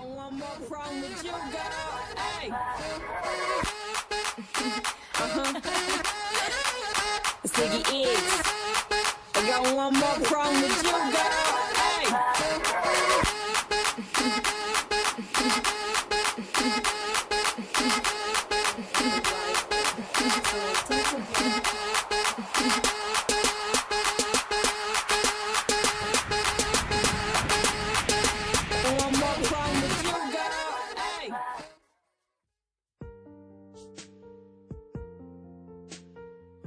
got one more problem with you, girl. Hey. It's Ziggy Iggs. I got one more problem with you, girl. Hey. One more problem with you, girl. Hey.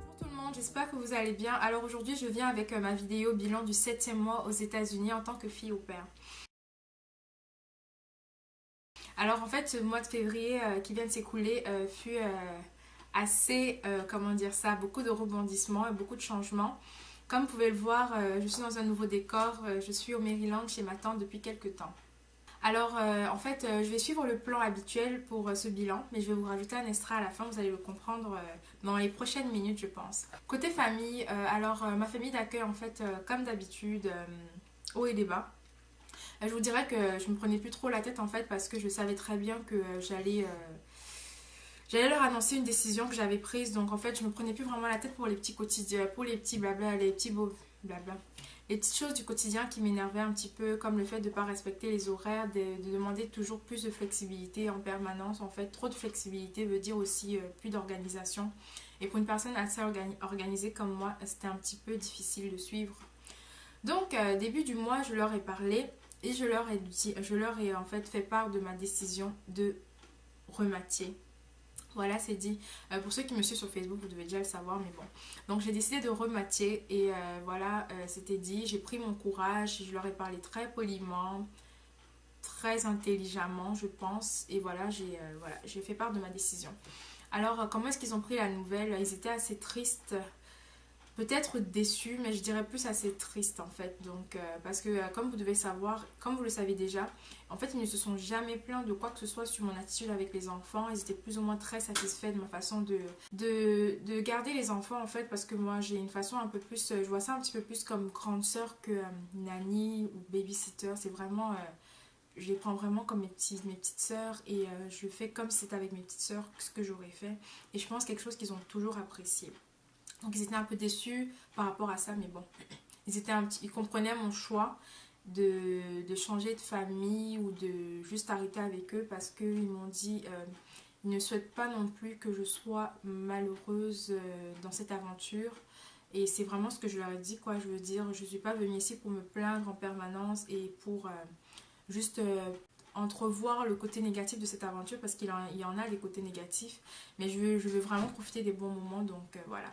Bonjour tout le monde, j'espère que vous allez bien. Alors aujourd'hui je viens avec ma vidéo bilan du 7e mois aux États-Unis en tant que fille au père. Alors en fait ce mois de février qui vient de s'écouler fut assez, comment dire ça, beaucoup de rebondissements et beaucoup de changements. Comme vous pouvez le voir, je suis dans un nouveau décor, je suis au Maryland chez ma tante depuis quelques temps. Alors en fait je vais suivre le plan habituel pour ce bilan, mais je vais vous rajouter un extra à la fin, vous allez le comprendre dans les prochaines minutes je pense. Côté famille, ma famille d'accueil en fait comme d'habitude, haut et des bas. Je vous dirais que je me prenais plus trop la tête en fait parce que je savais très bien que j'allais leur annoncer une décision que j'avais prise, donc en fait je me prenais plus vraiment la tête pour les petits quotidiens, pour les petits blabla, les petits beaux blabla. Les petites choses du quotidien qui m'énervaient un petit peu, comme le fait de ne pas respecter les horaires, de demander toujours plus de flexibilité en permanence. En fait, trop de flexibilité veut dire aussi plus d'organisation. Et pour une personne assez organisée comme moi, c'était un petit peu difficile de suivre. Donc, début du mois, je leur ai parlé et je leur ai en fait fait part de ma décision de rematier. Voilà, c'est dit. Pour ceux qui me suivent sur Facebook, vous devez déjà le savoir, mais bon. Donc, j'ai décidé de rematier et voilà, c'était dit. J'ai pris mon courage, je leur ai parlé très poliment, très intelligemment, je pense. Et voilà, j'ai fait part de ma décision. Alors, comment est-ce qu'ils ont pris la nouvelle? Ils étaient assez tristes. Peut-être déçus, mais je dirais plus assez triste en fait. Donc, parce que comme vous devez savoir, comme vous le savez déjà, en fait, ils ne se sont jamais plaints de quoi que ce soit sur mon attitude avec les enfants. Ils étaient plus ou moins très satisfaits de ma façon de garder les enfants en fait, parce que moi j'ai une façon un peu plus, je vois ça un petit peu plus comme grande sœur que nanny ou babysitter. C'est vraiment, je les prends vraiment comme mes petites sœurs et je fais comme si c'était avec mes petites sœurs ce que j'aurais fait. Et je pense quelque chose qu'ils ont toujours apprécié. Donc ils étaient un peu déçus par rapport à ça, mais bon, ils comprenaient mon choix de changer de famille ou de juste arrêter avec eux parce qu'ils m'ont dit ils ne souhaitent pas non plus que je sois malheureuse dans cette aventure. Et c'est vraiment ce que je leur ai dit, quoi. Je veux dire, je ne suis pas venue ici pour me plaindre en permanence et pour juste entrevoir le côté négatif de cette aventure parce qu'il y en a des côtés négatifs. Mais je veux vraiment profiter des bons moments, donc voilà.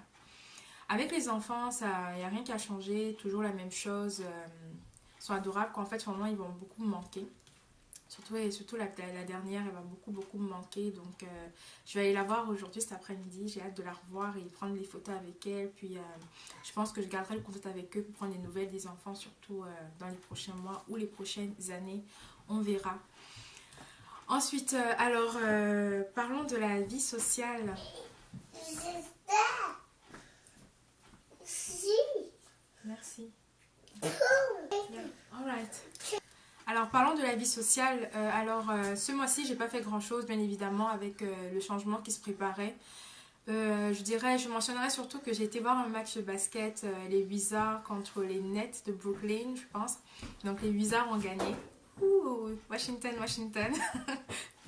Avec les enfants, il n'y a rien qui a changé, toujours la même chose. Ils sont adorables, qu'en fait, vraiment, ils vont beaucoup me manquer. Surtout la dernière, elle va beaucoup me manquer. Donc, je vais aller la voir aujourd'hui, cet après-midi. J'ai hâte de la revoir et prendre les photos avec elle. Puis, je pense que je garderai le contact avec eux pour prendre des nouvelles des enfants, surtout dans les prochains mois ou les prochaines années. On verra. Ensuite, parlons de la vie sociale. Merci. Alright. Alors parlons de la vie sociale. Ce mois-ci j'ai pas fait grand chose bien évidemment avec le changement qui se préparait. Je mentionnerai surtout que j'ai été voir un match de basket, les Wizards contre les Nets de Brooklyn je pense. Donc les Wizards ont gagné. Ouh, Washington.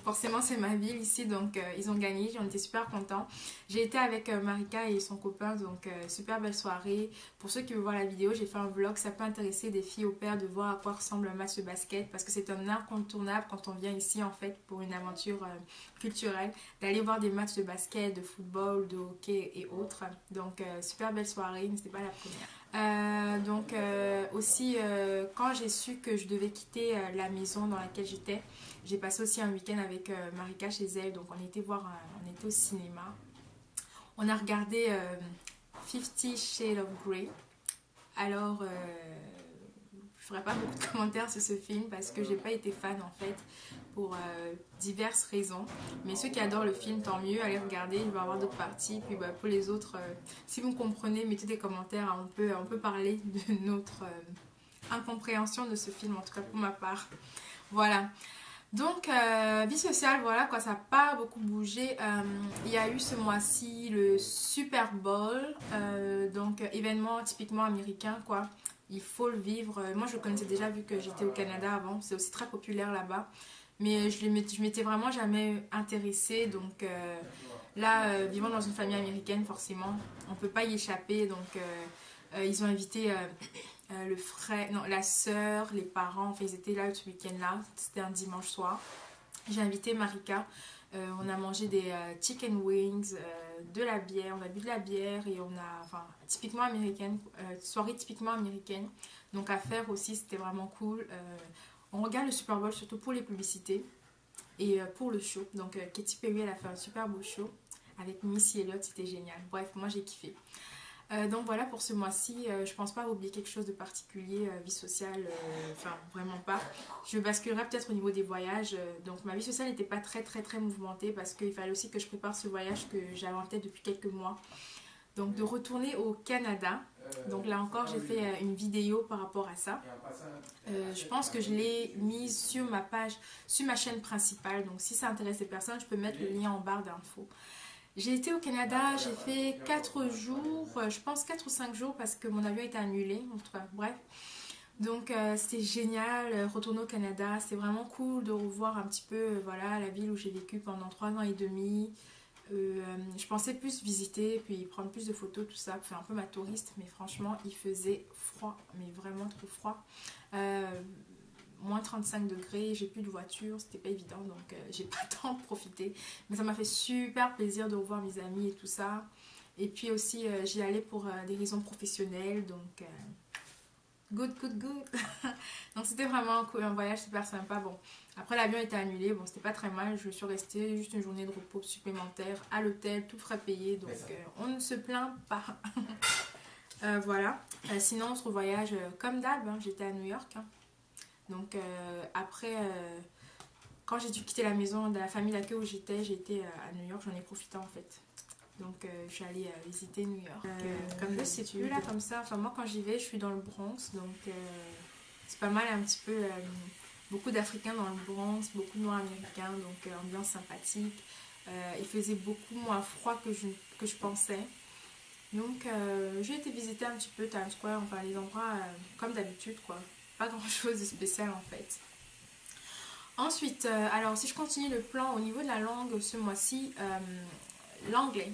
Forcément c'est ma ville ici, donc ils ont gagné, j'en étais super contente. J'ai été avec Marika et son copain, donc super belle soirée. Pour ceux qui veulent voir la vidéo, j'ai fait un vlog, ça peut intéresser des filles au père de voir à quoi ressemble un match de basket, parce que c'est un incontournable quand on vient ici en fait pour une aventure culturelle, d'aller voir des matchs de basket, de football, de hockey et autres. Donc super belle soirée, mais c'était pas la première. Quand j'ai su que je devais quitter la maison dans laquelle j'étais, j'ai passé aussi un week-end avec Marika chez elle, donc on était au cinéma. On a regardé 50 Shades of Grey. Alors, je ferai pas beaucoup de commentaires sur ce film parce que j'ai pas été fan en fait pour diverses raisons. Mais ceux qui adorent le film, tant mieux, allez regarder, il va y avoir d'autres parties. Puis pour les autres, si vous me comprenez, mettez des commentaires, hein, on peut parler de notre incompréhension de ce film, en tout cas pour ma part. Voilà. Donc, vie sociale, voilà quoi, ça n'a pas beaucoup bougé. Il y a eu ce mois-ci le Super Bowl, donc événement typiquement américain quoi. Il faut le vivre. Moi, je le connaissais déjà vu que j'étais au Canada avant. C'est aussi très populaire là-bas. Mais je m'étais vraiment jamais intéressée. Donc là, vivant dans une famille américaine, forcément, on ne peut pas y échapper. Donc, ils ont invité le frère, non, la sœur, les parents. Enfin, ils étaient là ce week-end-là. C'était un dimanche soir. J'ai invité Marika. On a mangé des chicken wings, de la bière. On a bu de la bière et on a, enfin, typiquement américaine, soirée typiquement américaine. Donc à faire aussi, c'était vraiment cool. On regarde le Super Bowl surtout pour les publicités et pour le show. Donc Katy Perry, elle a fait un super beau show avec Missy Elliott, c'était génial. Bref, moi j'ai kiffé. Donc voilà pour ce mois-ci, je pense pas oublier quelque chose de particulier, vie sociale, enfin vraiment pas. Je basculerai peut-être au niveau des voyages, donc ma vie sociale n'était pas très mouvementée parce qu'il fallait aussi que je prépare ce voyage que j'avais en tête depuis quelques mois. Donc de retourner au Canada, donc là encore j'ai fait une vidéo par rapport à ça. Je pense que je l'ai mise sur ma page, sur ma chaîne principale, donc si ça intéresse les personnes, je peux mettre le lien en barre d'infos. J'ai été au Canada, j'ai fait 4 jours, je pense 4 ou 5 jours parce que mon avion a été annulé, enfin bref. Donc c'était génial, retourner au Canada, c'était vraiment cool de revoir un petit peu voilà, la ville où j'ai vécu pendant 3 ans et demi. Je pensais plus visiter, puis prendre plus de photos, tout ça, faire un peu ma touriste, mais franchement il faisait froid, mais vraiment trop froid. Moins 35 degrés, j'ai plus de voiture, c'était pas évident donc j'ai pas tant profité. Mais ça m'a fait super plaisir de revoir mes amis et tout ça. Et puis aussi j'y allais pour des raisons professionnelles donc good. Donc c'était vraiment cool, un voyage super sympa. Bon, après l'avion était annulé, bon c'était pas très mal, je suis restée juste une journée de repos supplémentaire à l'hôtel, tout frais payé donc on ne se plaint pas. Voilà. Sinon autre voyage comme d'hab, hein, j'étais à New York. Hein. Donc après, quand j'ai dû quitter la maison de la famille d'accueil où j'étais, j'étais à New York, j'en ai profité en fait. Donc je suis allée visiter New York. Comme je sais plus là comme ça, enfin moi quand j'y vais, je suis dans le Bronx, donc c'est pas mal un petit peu, beaucoup d'Africains dans le Bronx, beaucoup de Noirs américains, donc ambiance sympathique. Il faisait beaucoup moins froid que je pensais. Donc j'ai été visiter un petit peu Times Square, enfin les endroits comme d'habitude quoi. Pas grand chose de spécial en fait. Ensuite, alors si je continue le plan au niveau de la langue ce mois-ci, l'anglais.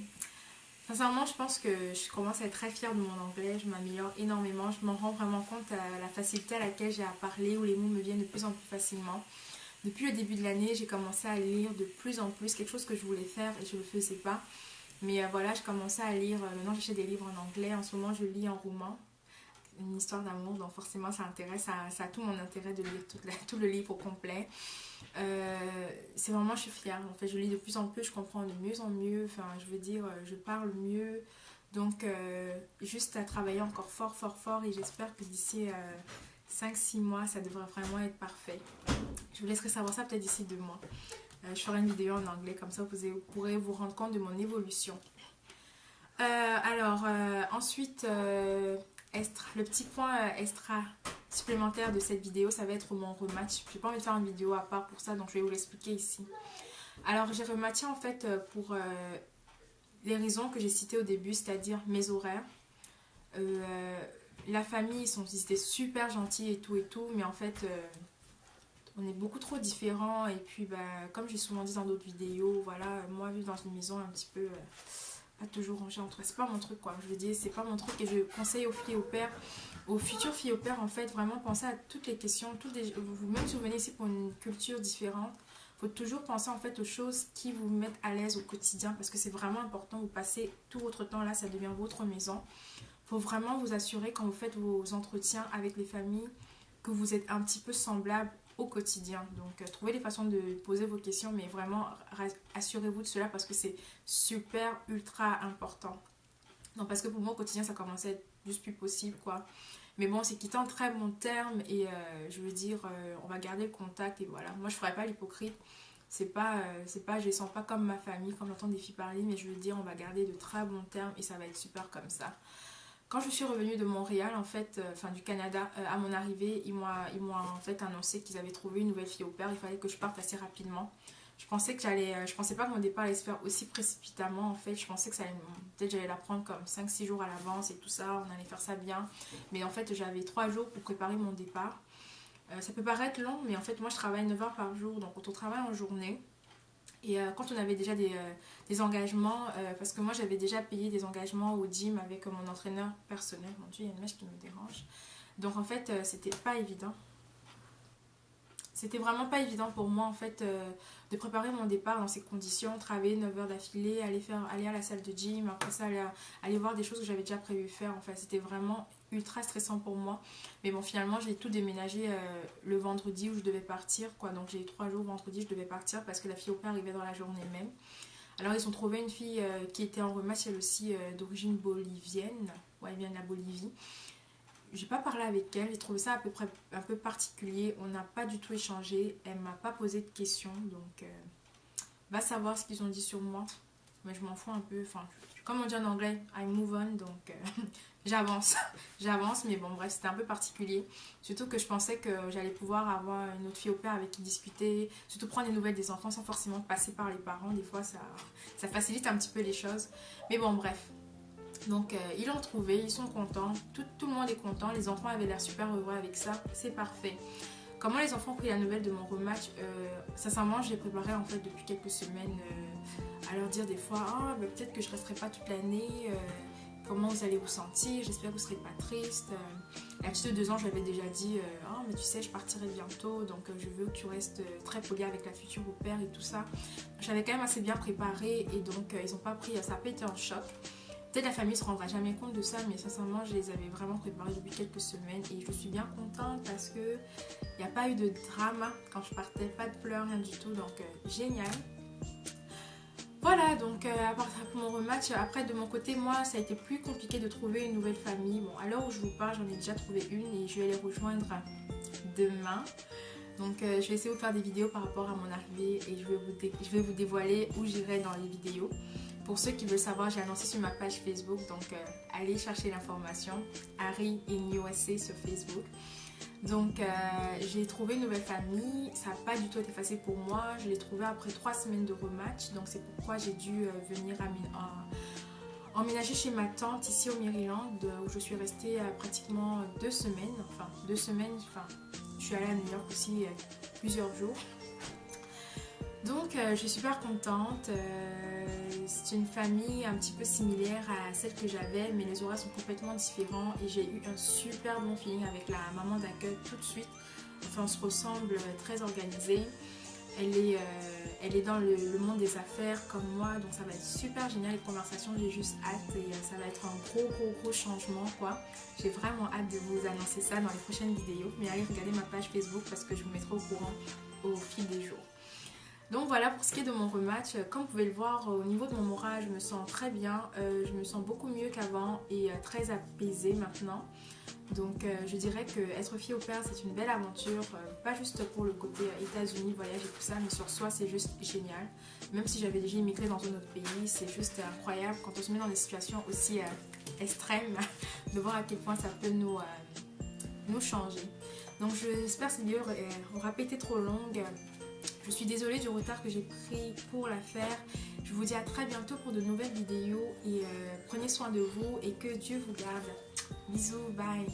Sincèrement, je pense que je commence à être très fière de mon anglais, je m'améliore énormément, je m'en rends vraiment compte à la facilité à laquelle j'ai à parler, où les mots me viennent de plus en plus facilement. Depuis le début de l'année, j'ai commencé à lire de plus en plus, quelque chose que je voulais faire et je ne le faisais pas. Mais voilà, je commençais à lire, maintenant j'achète des livres en anglais, en ce moment je lis en roumain. Une histoire d'amour, donc forcément ça intéresse, ça a tout mon intérêt de lire tout le livre au complet. C'est vraiment, je suis fière. En fait, je lis de plus en plus, je comprends de mieux en mieux. Enfin, je veux dire, je parle mieux. Donc, juste à travailler encore fort. Et j'espère que d'ici 5-6 mois, ça devrait vraiment être parfait. Je vous laisserai savoir ça peut-être d'ici 2 mois. Je ferai une vidéo en anglais, comme ça vous pourrez vous rendre compte de mon évolution. Ensuite, le petit point extra supplémentaire de cette vidéo, ça va être mon rematch. Je n'ai pas envie de faire une vidéo à part pour ça, donc je vais vous l'expliquer ici. Alors j'ai rematché en fait pour les raisons que j'ai citées au début, c'est-à-dire mes horaires. La famille, ils étaient super gentils et tout, mais en fait on est beaucoup trop différents. Et puis comme j'ai souvent dit dans d'autres vidéos, voilà, moi vivre dans une maison un petit peu... pas toujours rangé entre eux, c'est pas mon truc quoi, je veux dire, c'est pas mon truc et je conseille aux filles au père, aux futures filles au père en fait, vraiment penser à toutes les questions, même si vous venez ici pour une culture différente, faut toujours penser en fait aux choses qui vous mettent à l'aise au quotidien parce que c'est vraiment important, vous passez tout votre temps là, ça devient votre maison. Faut vraiment vous assurer quand vous faites vos entretiens avec les familles que vous êtes un petit peu semblables au quotidien. Donc trouvez des façons de poser vos questions, mais vraiment assurez-vous de cela parce que c'est super ultra important. Donc parce que pour moi au quotidien ça commençait à être juste plus possible quoi. Mais bon, c'est quitté en très bon terme et je veux dire on va garder le contact et voilà. Moi je ferai pas l'hypocrite. Je les sens pas comme ma famille quand j'entends des filles parler, mais je veux dire on va garder de très bons termes et ça va être super comme ça. Quand je suis revenue de Montréal, en fait, enfin du Canada, à mon arrivée, ils m'ont en fait annoncé qu'ils avaient trouvé une nouvelle fille au père. Il fallait que je parte assez rapidement. Je pensais pas que mon départ allait se faire aussi précipitamment en fait. Je pensais que peut-être j'allais la prendre comme 5-6 jours à l'avance et tout ça, on allait faire ça bien. Mais en fait, j'avais 3 jours pour préparer mon départ. Ça peut paraître long, mais en fait, moi je travaille 9 heures par jour, donc quand on travaille en journée, et quand on avait déjà des engagements, parce que moi j'avais déjà payé des engagements au gym avec mon entraîneur personnel. Mon Dieu, il y a une mèche qui me dérange. Donc en fait, c'était pas évident. C'était vraiment pas évident pour moi en fait de préparer mon départ dans ces conditions, travailler 9 heures d'affilée, aller à la salle de gym, après ça aller voir des choses que j'avais déjà prévu faire. Enfin, c'était vraiment ultra stressant pour moi. Mais bon, finalement, j'ai tout déménagé le vendredi où je devais partir, quoi. Donc j'ai eu 3 jours vendredi, je devais partir parce que la fille au père arrivait dans la journée même. Alors ils ont trouvé une fille qui était en rematch, elle aussi d'origine bolivienne. Ouais, elle vient de la Bolivie. J'ai pas parlé avec elle, j'ai trouvé ça à peu près un peu particulier. On n'a pas du tout échangé, elle m'a pas posé de questions, donc va savoir ce qu'ils ont dit sur moi. Mais je m'en fous un peu, enfin, comme on dit en anglais, I move on, donc j'avance. J'avance, mais bon, bref, c'était un peu particulier. Surtout que je pensais que j'allais pouvoir avoir une autre fille au père avec qui discuter, surtout prendre des nouvelles des enfants sans forcément passer par les parents. Des fois, ça facilite un petit peu les choses. Mais bon, bref. Donc ils l'ont trouvé, ils sont contents, tout le monde est content, les enfants avaient l'air super heureux avec ça, c'est parfait. Comment les enfants ont pris la nouvelle de mon rematch, sincèrement je l'ai préparé en fait depuis quelques semaines à leur dire des fois ah, bah, peut-être que je resterai pas toute l'année, comment vous allez vous sentir, j'espère que vous serez pas triste. La petite de 2 ans je lui avais déjà dit ah mais tu sais je partirai bientôt donc je veux que tu restes très polie avec la future au père et tout ça. J'avais quand même assez bien préparé et donc ils ont pas pris, ça a pas été en choc. Peut-être la famille ne se rendra jamais compte de ça, mais sincèrement, je les avais vraiment préparés depuis quelques semaines et je suis bien contente parce que il n'y a pas eu de drame quand je partais, pas de pleurs, rien du tout, donc génial. Voilà, donc à part pour mon rematch, après de mon côté, moi, ça a été plus compliqué de trouver une nouvelle famille. Bon, à l'heure où je vous parle, j'en ai déjà trouvé une et je vais les rejoindre demain. Donc je vais essayer de vous faire des vidéos par rapport à mon arrivée et je vais vous dévoiler où j'irai dans les vidéos. Pour ceux qui veulent savoir, j'ai annoncé sur ma page Facebook, donc allez chercher l'information. Harry in USA sur Facebook. Donc j'ai trouvé une nouvelle famille, ça n'a pas du tout été facile pour moi. Je l'ai trouvé après 3 semaines de rematch, donc c'est pourquoi j'ai dû venir emménager chez ma tante ici au Maryland, où je suis restée pratiquement 2 semaines. Enfin, 2 semaines, je suis allée à New York aussi plusieurs jours. Donc je suis super contente, c'est une famille un petit peu similaire à celle que j'avais mais les horaires sont complètement différents et j'ai eu un super bon feeling avec la maman d'accueil tout de suite. Enfin on se ressemble, très organisée, elle est dans le monde des affaires comme moi donc ça va être super génial les conversations, j'ai juste hâte et ça va être un gros changement quoi. J'ai vraiment hâte de vous annoncer ça dans les prochaines vidéos mais allez regarder ma page Facebook parce que je vous mettrai au courant au fil des jours. Donc voilà pour ce qui est de mon rematch, comme vous pouvez le voir au niveau de mon moral je me sens très bien, je me sens beaucoup mieux qu'avant et très apaisée maintenant. Donc je dirais que être fille au père c'est une belle aventure, pas juste pour le côté États-Unis, voyage et tout ça, mais sur soi c'est juste génial. Même si j'avais déjà immigré dans un autre pays, c'est juste incroyable quand on se met dans des situations aussi extrêmes de voir à quel point ça peut nous changer. Donc j'espère que cette vidéo aura pas été trop longue. Je suis désolée du retard que j'ai pris pour la faire. Je vous dis à très bientôt pour de nouvelles vidéos et prenez soin de vous et que Dieu vous garde. Bisous, bye.